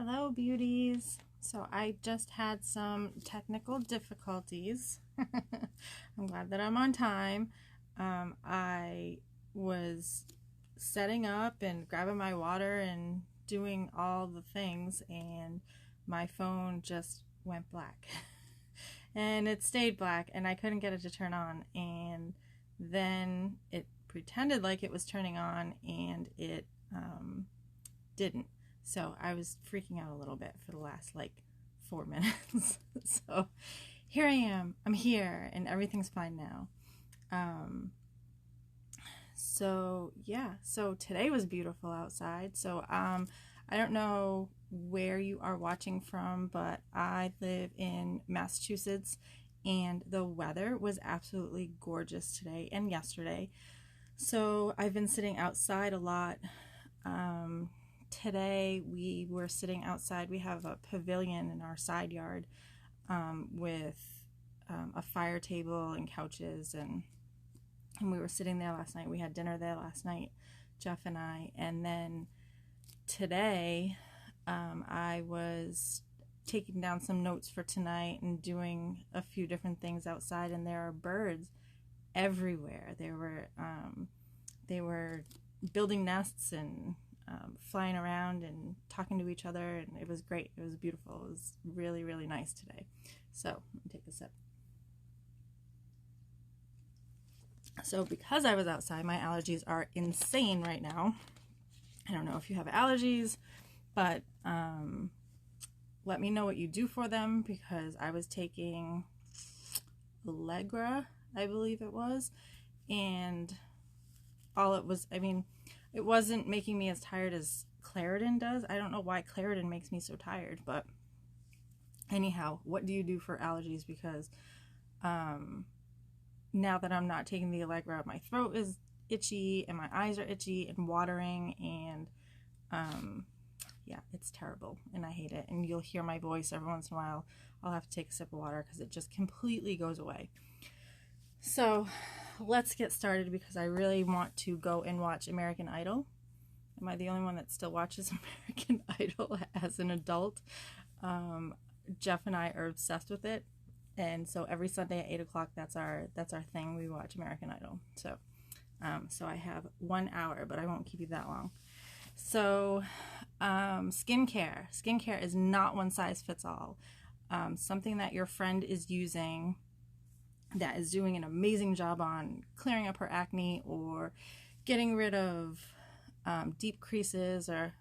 Hello, beauties. So I just had some technical difficulties. I'm glad that I'm on time. I was setting up and grabbing my water and doing all the things, and my phone just went black. And it stayed black, and I couldn't get it to turn on. And then it pretended like it was turning on, and it didn't. So I was freaking out a little bit for the last like 4 minutes. So here I am. I'm here and everything's fine now. So yeah, so today was beautiful outside. So I don't know where you are watching from, but I live in Massachusetts and the weather was absolutely gorgeous today and yesterday. So I've been sitting outside a lot. Today we were sitting outside. We have a pavilion in our side yard with a fire table and couches, and we were sitting there last night. We had dinner there last night, Jeff and I. And then today I was taking down some notes for tonight and doing a few different things outside, and there are birds everywhere. They were building nests and flying around and talking to each other, and it was great. It was beautiful. It was really, really nice today. So let me take a sip. So because I was outside, my allergies are insane right now. I don't know if you have allergies, but let me know what you do for them, because I was taking Allegra, I believe it was, and all it was, it wasn't making me as tired as Claritin does. I don't know why Claritin makes me so tired, but anyhow, what do you do for allergies? Because now that I'm not taking the Allegra, my throat is itchy and my eyes are itchy and watering, and yeah, it's terrible and I hate it. And you'll hear my voice every once in a while. I'll have to take a sip of water because it just completely goes away. So let's get started, because I really want to go and watch American Idol. Am I the only one that still watches American Idol as an adult? Jeff and I are obsessed with it, and so every Sunday at 8 o'clock, that's our thing. We watch American Idol. So so I have 1 hour, but I won't keep you that long. So skincare is not one size fits all. Something that your friend is using that is doing an amazing job on clearing up her acne or getting rid of deep creases, or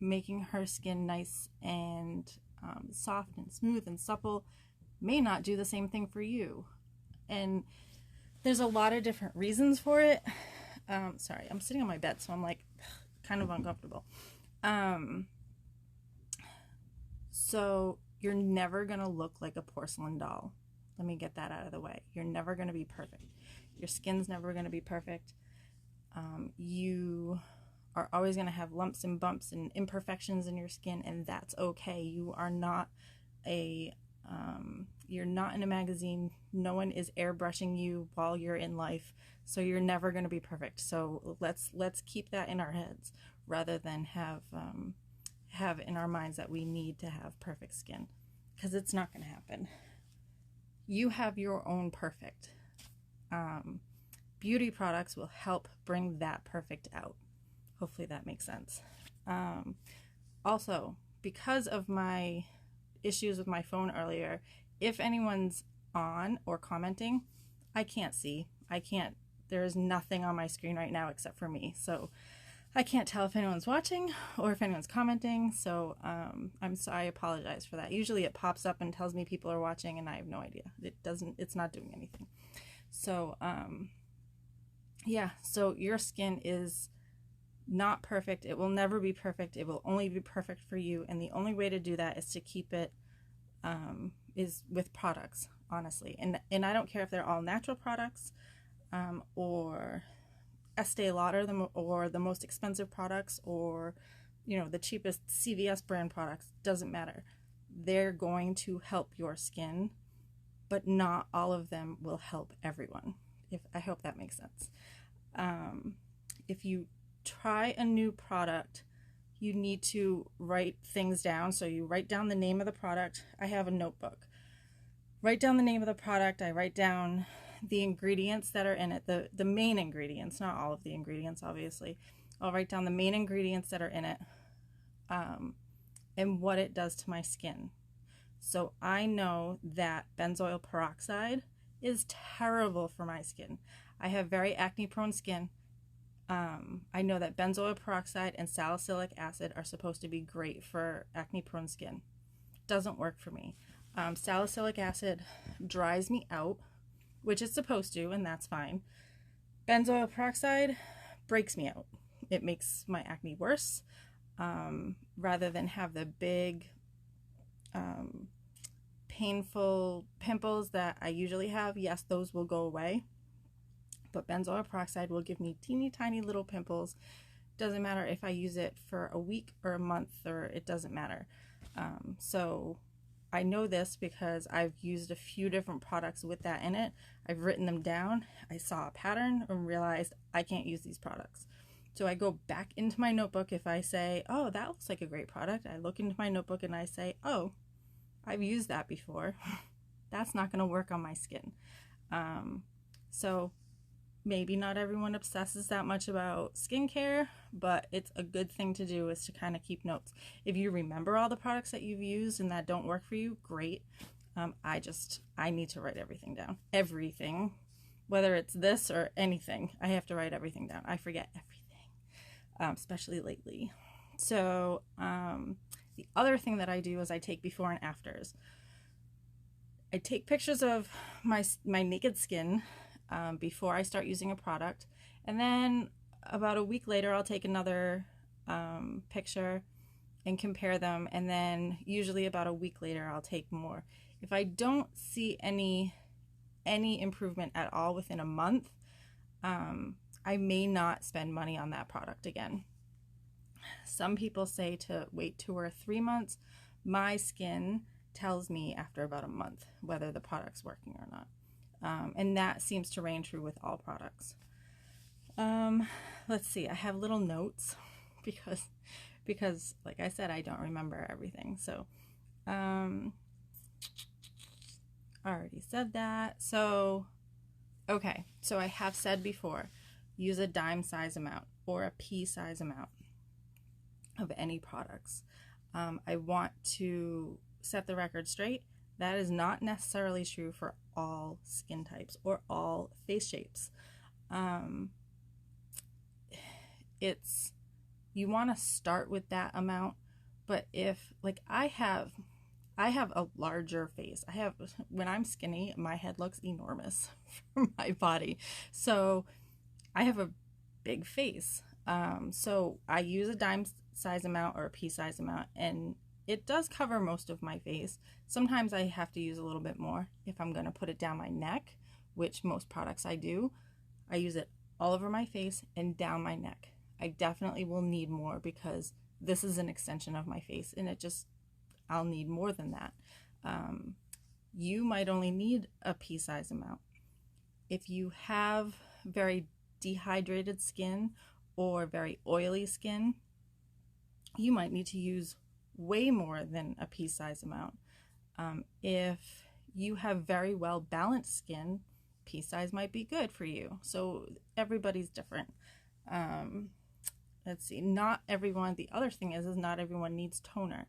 making her skin nice and soft and smooth and supple, may not do the same thing for you. And there's a lot of different reasons for it. Sorry, I'm sitting on my bed, so I'm like kind of uncomfortable. So you're never gonna look like a porcelain doll. Let me get that out of the way. You're never gonna be perfect. Your skin's never gonna be perfect. You are always gonna have lumps and bumps and imperfections in your skin, and that's okay. You are not you're not in a magazine. No one is airbrushing you while you're in life, so you're never going to be perfect. So let's keep that in our heads, rather than have in our minds that we need to have perfect skin, because it's not going to happen. You have your own perfect. Beauty products will help bring that perfect out. Hopefully that makes sense. Also, because of my issues with my phone earlier, if anyone's on or commenting, I can't see. There is nothing on my screen right now except for me. So I can't tell if anyone's watching or if anyone's commenting. So I apologize for that. Usually it pops up and tells me people are watching, and I have no idea. It's not doing anything. So yeah, so your skin is not perfect. It will never be perfect. It will only be perfect for you, and the only way to do that is to keep it is with products, honestly. And I don't care if they're all natural products or Estee Lauder, or the most expensive products, or the cheapest CVS brand products. Doesn't matter. They're going to help your skin, but not all of them will help everyone. I hope that makes sense. If you try a new product, you need to write things down. So you write down the name of the product. I have a notebook. Write down the name of the product. I write down the ingredients that are in it, the main ingredients, not all of the ingredients, obviously. I'll write down the main ingredients that are in it, and what it does to my skin. So I know that benzoyl peroxide is terrible for my skin. I have very acne prone skin. I know that benzoyl peroxide and salicylic acid are supposed to be great for acne prone skin. Doesn't work for me. Salicylic acid dries me out, which it's supposed to, and that's fine. Benzoyl peroxide breaks me out. It makes my acne worse. Rather than have the big, painful pimples that I usually have, yes, those will go away. But benzoyl peroxide will give me teeny tiny little pimples. Doesn't matter if I use it for a week or a month, or it doesn't matter. So I know this because I've used a few different products with that in it. I've written them down. I saw a pattern and realized I can't use these products. So I go back into my notebook. If I say, oh, that looks like a great product, I look into my notebook and I say, oh, I've used that before. That's not going to work on my skin. So maybe not everyone obsesses that much about skincare, but it's a good thing to do, is to kind of keep notes. If you remember all the products that you've used and that don't work for you, great. I need to write everything down. Everything. Whether it's this or anything, I have to write everything down. I forget everything, especially lately. So the other thing that I do is I take before and afters. I take pictures of my naked skin before I start using a product, and then about a week later I'll take another picture and compare them, and then usually about a week later I'll take more. If I don't see any improvement at all within a month, I may not spend money on that product again. Some people say to wait 2 or 3 months. My skin tells me after about a month whether the product's working or not. And that seems to reign true with all products. Let's see, I have little notes because like I said, I don't remember everything. So I already said that. So okay, so I have said before, use a dime size amount or a pea size amount of any products. I want to set the record straight. That is not necessarily true for all skin types or all face shapes. You want to start with that amount, but if, like, I have a larger face. When I'm skinny, my head looks enormous for my body. So I have a big face. So I use a dime size amount or a pea size amount, and it does cover most of my face. Sometimes I have to use a little bit more if I'm going to put it down my neck, which most products I do. I use it all over my face and down my neck. I definitely will need more because this is an extension of my face, and I'll need more than that. You might only need a pea size amount. If you have very dehydrated skin or very oily skin, you might need to use way more than a pea size amount. If you have very well balanced skin, pea size might be good for you. So everybody's different. Let's see, the other thing is not everyone needs toner.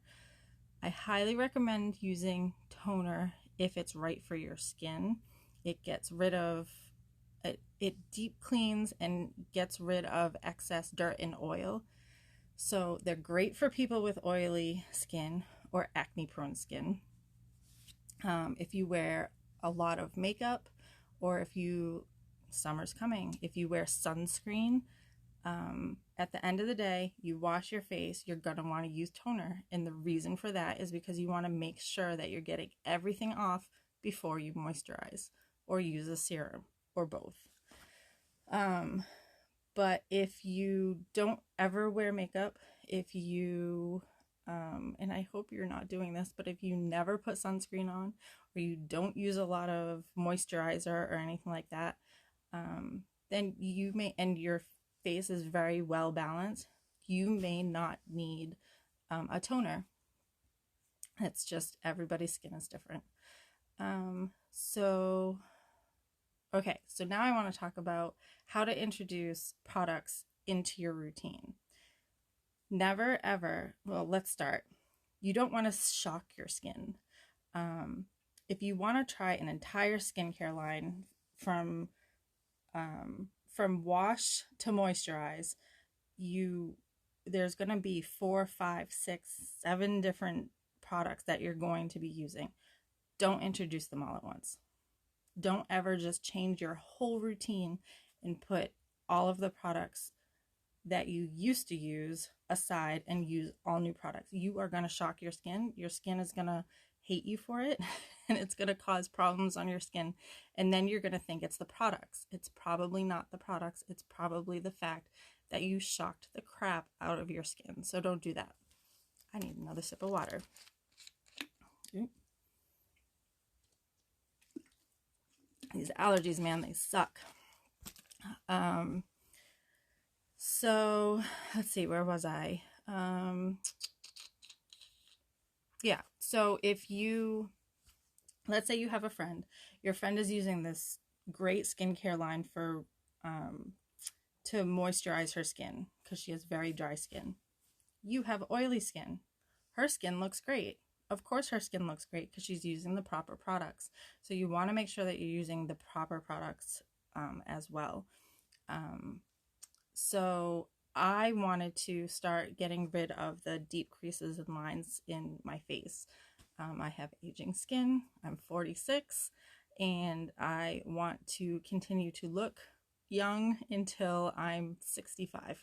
I highly recommend using toner if it's right for your skin. It gets rid of, it deep cleans and gets rid of excess dirt and oil. So they're great for people with oily skin or acne prone skin. If you wear a lot of makeup, or summer's coming, if you wear sunscreen, at the end of the day, you wash your face, you're going to want to use toner. And the reason for that is because you want to make sure that you're getting everything off before you moisturize or use a serum or both. But if you don't ever wear makeup, and I hope you're not doing this, but if you never put sunscreen on, or you don't use a lot of moisturizer or anything like that, then and your face is very well balanced, You may not need a toner. It's just everybody's skin is different. Okay, so now I want to talk about how to introduce products into your routine. Never ever, well, let's start. You don't want to shock your skin. If you want to try an entire skincare line from wash to moisturize, there's going to be 4, 5, 6, 7 different products that you're going to be using. Don't introduce them all at once. Don't ever just change your whole routine and put all of the products that you used to use aside and use all new products. You are going to shock your skin. Your skin is going to hate you for it, and it's going to cause problems on your skin. And then you're going to think it's the products. It's probably not the products. It's probably the fact that you shocked the crap out of your skin. So don't do that. I need another sip of water. Okay. These allergies, man, they suck. So let's see, where was I? Yeah, so let's say you have a friend, your friend is using this great skincare line to moisturize her skin because she has very dry skin. You have oily skin. Her skin looks great. Of course her skin looks great because she's using the proper products. So you want to make sure that you're using the proper products as well. So I wanted to start getting rid of the deep creases and lines in my face. I have aging skin. I'm 46 and I want to continue to look young until I'm 65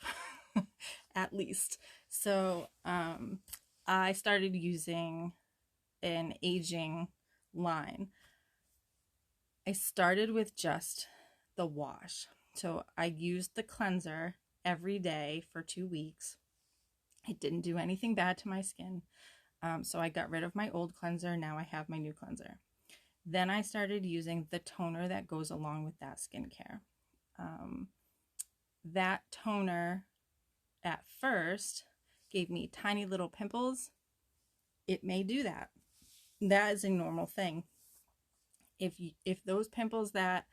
at least. So I started using an aging line. I started with just the wash. So I used the cleanser every day for 2 weeks. It didn't do anything bad to my skin. So I got rid of my old cleanser. Now I have my new cleanser. Then I started using the toner that goes along with that skincare. That toner at first gave me tiny little pimples. It may do that. That is a normal thing. If those pimples that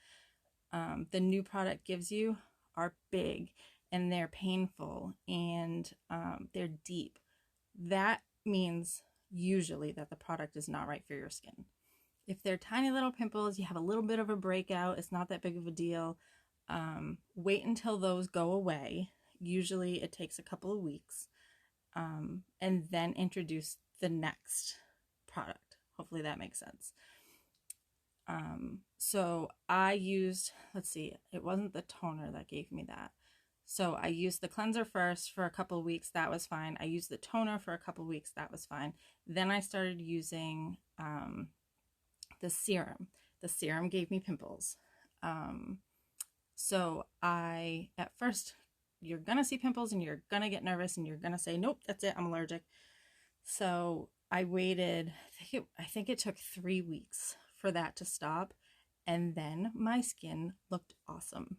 the new product gives you are big and they're painful and they're deep, that means usually that the product is not right for your skin. If they're tiny little pimples, you have a little bit of a breakout, it's not that big of a deal. Wait until those go away. Usually it takes a couple of weeks, and then introduce the next product. Hopefully that makes sense. So I used, let's see, it wasn't the toner that gave me that. So I used the cleanser first for a couple of weeks. That was fine. I used the toner for a couple of weeks. That was fine. Then I started using the serum. The serum gave me pimples. So at first, you're going to see pimples and you're going to get nervous and you're going to say, nope, that's it, I'm allergic. So I waited, I think it took 3 weeks for that to stop. And then my skin looked awesome.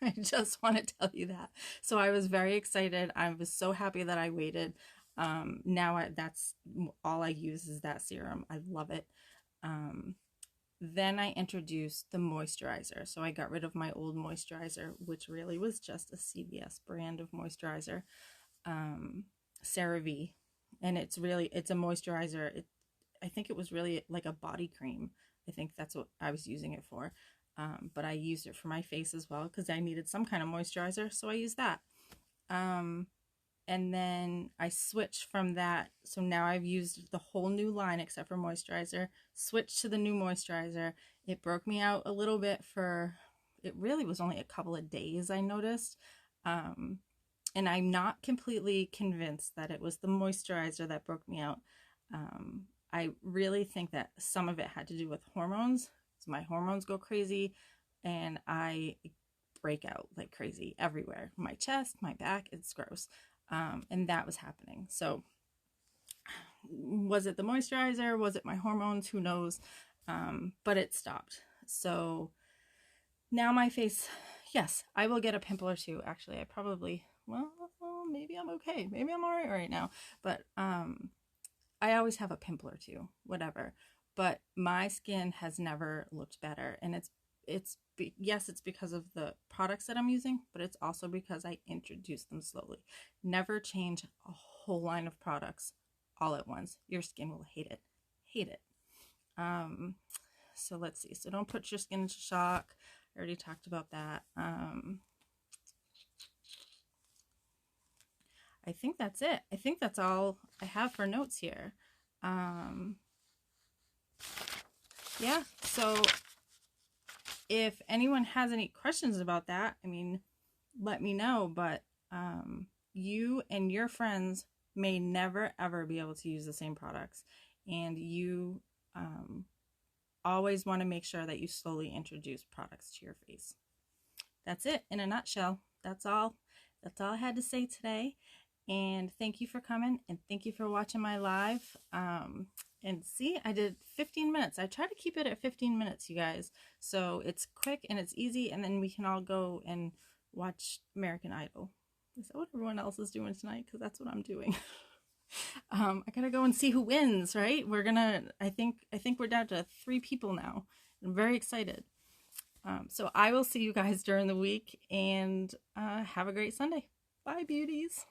I just want to tell you that. So I was very excited. I was so happy that I waited. Now that's all I use is that serum. I love it. Then I introduced the moisturizer. So I got rid of my old moisturizer, which really was just a CVS brand of moisturizer, CeraVe. And it's a moisturizer. I think it was really like a body cream. I think that's what I was using it for. But I used it for my face as well because I needed some kind of moisturizer. So I used that. And then I switched from that. So now I've used the whole new line except for moisturizer. Switched to the new moisturizer. It broke me out a little bit it really was only a couple of days, I noticed. And I'm not completely convinced that it was the moisturizer that broke me out. I really think that some of it had to do with hormones. So my hormones go crazy and I break out like crazy everywhere. My chest, my back, it's gross. And that was happening. So was it the moisturizer? Was it my hormones? Who knows? But it stopped. So now my face, yes, I will get a pimple or two. Actually, I probably, maybe maybe I'm okay. Maybe I'm all right now. But I always have a pimple or two, whatever. But my skin has never looked better, and yes, it's because of the products that I'm using, but it's also because I introduce them slowly. Never change a whole line of products all at once. Your skin will hate it. Hate it. So let's see. So don't put your skin into shock. I already talked about that. I think that's it. I think that's all I have for notes here. Yeah, so if anyone has any questions about that, I mean, let me know. But you and your friends may never ever be able to use the same products, and you always want to make sure that you slowly introduce products to your face. That's it in a nutshell. That's all I had to say today. And thank you for coming, and thank you for watching my live. And see, I did 15 minutes. I try to keep it at 15 minutes, you guys. So it's quick and it's easy, and then we can all go and watch American Idol. Is that what everyone else is doing tonight? Because that's what I'm doing. I gotta go and see who wins, right? I think we're down to 3 people now. I'm very excited. So I will see you guys during the week, and have a great Sunday. Bye, beauties.